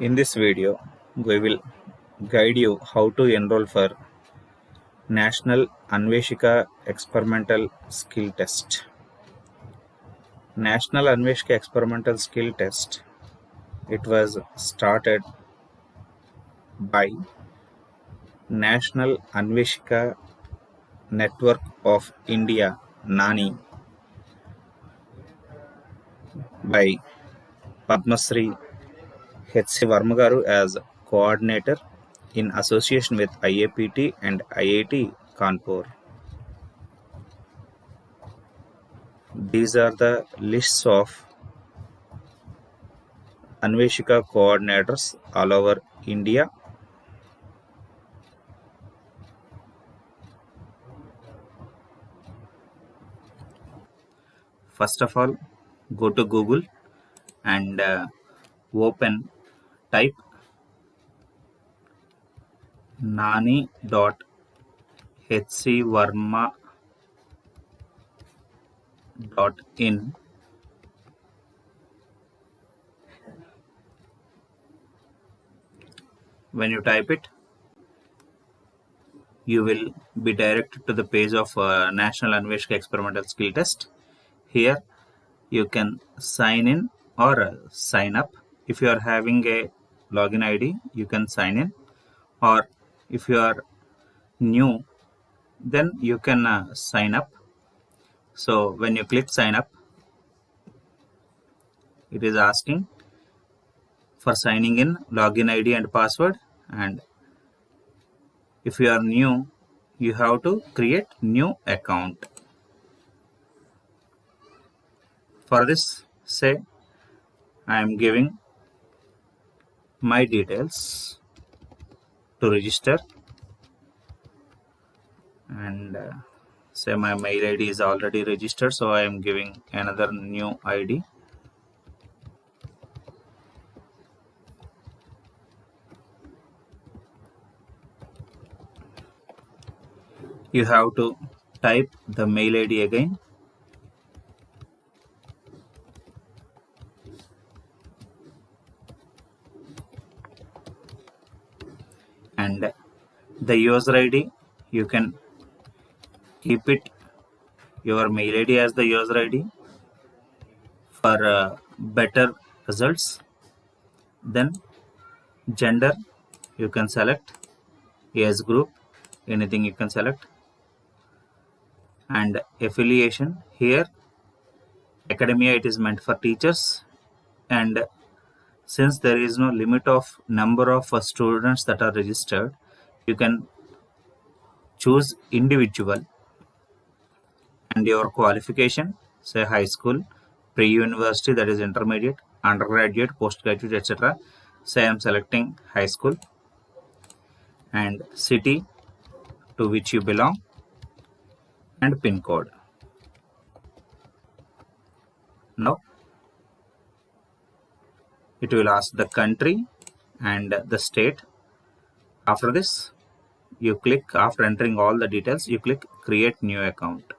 In this video, we will guide you how to enroll for National Anveshika Experimental Skill Test. National Anveshika Experimental Skill Test. It was started by National Anveshika Network of India (NANI) by Padma Shri H.C. Varma garu as coordinator in association with IAPT and IIT Kanpur. These are the lists of Anveshika coordinators all over India. First of all, go to Google and type nani.hcvarma.in. When you type it, you will be directed to the page of National Anveshika Experimental Skill Test. Here you can sign in or sign up. If you are having a login ID, you can sign in, or if you are new, then you can sign up. So when you click sign up, it is asking for signing in, login ID and password, and if you are new, you have to create new account. For this, say I am giving my details to register, and say my mail ID is already registered, so I am giving another new ID. You have to type the mail ID again, and the user ID, you can keep it your mail ID as the user ID for better results. Then gender, you can select, age group, anything you can select, and affiliation, here academia, it is meant for teachers, and since there is no limit of number of students that are registered, you can choose individual. And your qualification, say high school, pre-university, that is intermediate, undergraduate, postgraduate, etc. Say I am selecting high school, and city to which you belong, and pin code. Now it will ask the country and the state. After this, you click, after entering all the details, you click create new account.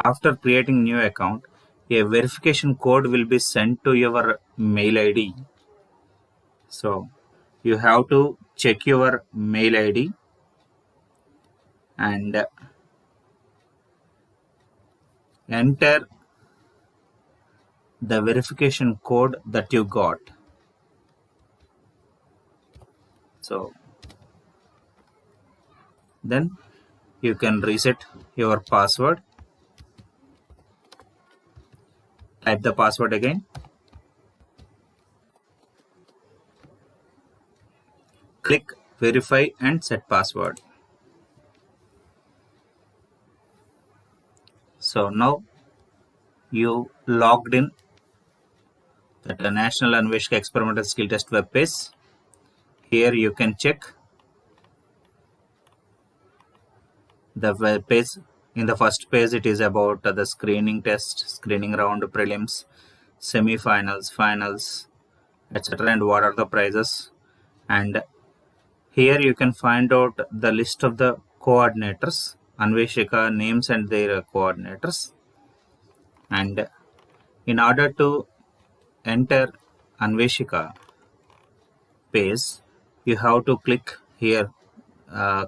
After creating new account, a verification code will be sent to your mail ID. So you have to check your mail ID and enter the verification code that you got. So then you can reset your password. Type the password again. Click verify and set password. So now you logged in at the National Anveshika Experimental Skill Test web page. Here you can check the web page. In the first page, it is about the screening test, screening round, prelims, semi-finals, finals, etc. and what are the prizes. And here you can find out the list of the coordinators. Anveshika names and their coordinators. And in order to enter Anveshika page, you have to click here,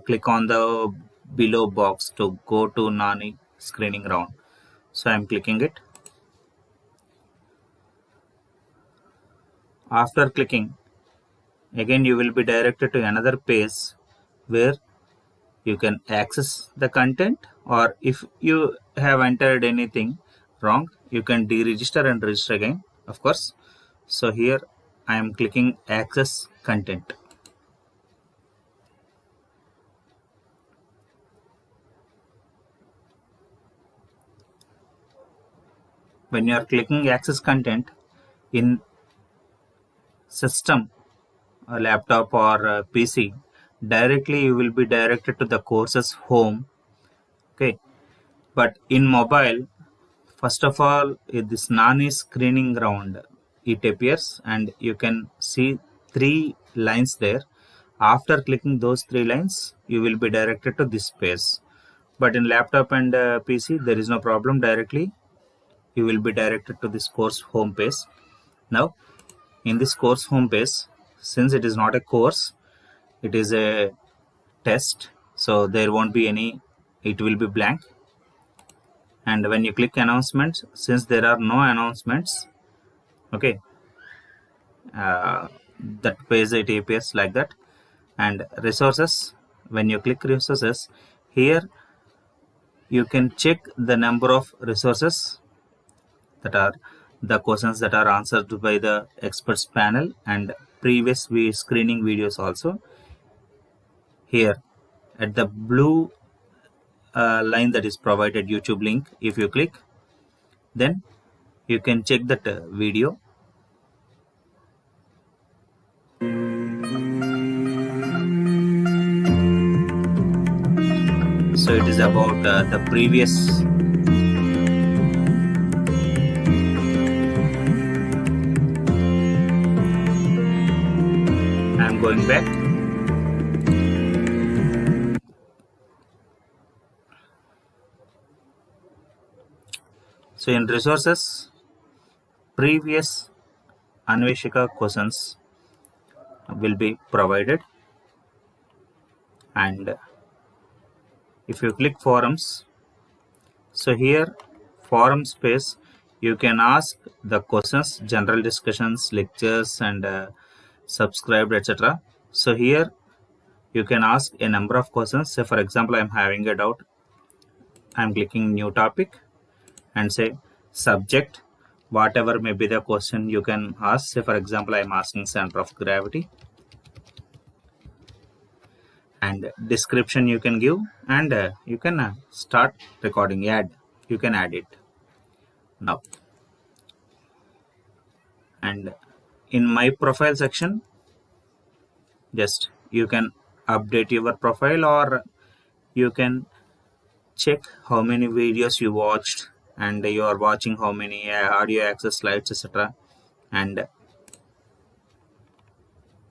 click on the below box to go to Nani screening round. So I'm clicking it. After clicking, again you will be directed to another page where you can access the content, or if you have entered anything wrong, you can deregister and register again, of course. So here I am clicking access content. When you are clicking access content in system, a laptop or a PC, directly you will be directed to the courses home. Okay, but in mobile, first of all, this Nani screening round, it appears and you can see 3 lines there. After clicking those 3 lines, you will be directed to this page. But in laptop and PC, there is no problem. Directly, you will be directed to this course home page. Now, in this course home page, since it is not a course, it is a test, so there won't be any, it will be blank. And when you click announcements, since there are no announcements, okay, that page it appears like that. And resources, when you click resources, here you can check the number of resources that are the questions that are answered by the experts panel and previous screening videos also. Here at the blue line that is provided, YouTube link, if you click, then you can check that video. So it is about the previous I'm going back. So in resources, previous Anveshika questions will be provided, and if you click forums, so here forum space, you can ask the questions, general discussions, lectures, and subscribed, etc. So here you can ask a number of questions. Say for example, I'm having a doubt, I'm clicking new topic and say subject, whatever may be the question you can ask. Say for example, I'm asking center of gravity, and description you can give, and you can start recording, you can add it now. And in my profile section, just you can update your profile, or you can check how many videos you watched, and you are watching how many audio access slides, etc. And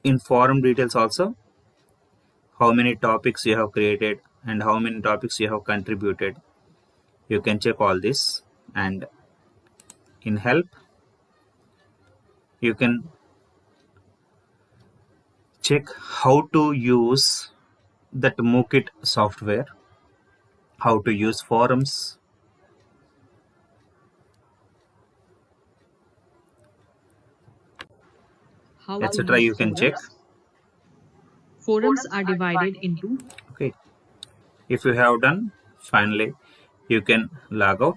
in forum details also, how many topics you have created and how many topics you have contributed, you can check all this. And in help, you can check how to use that Mookit software, how to use forums, etc. You can check. Forums are divided into. Okay, if you have done, finally you can log out.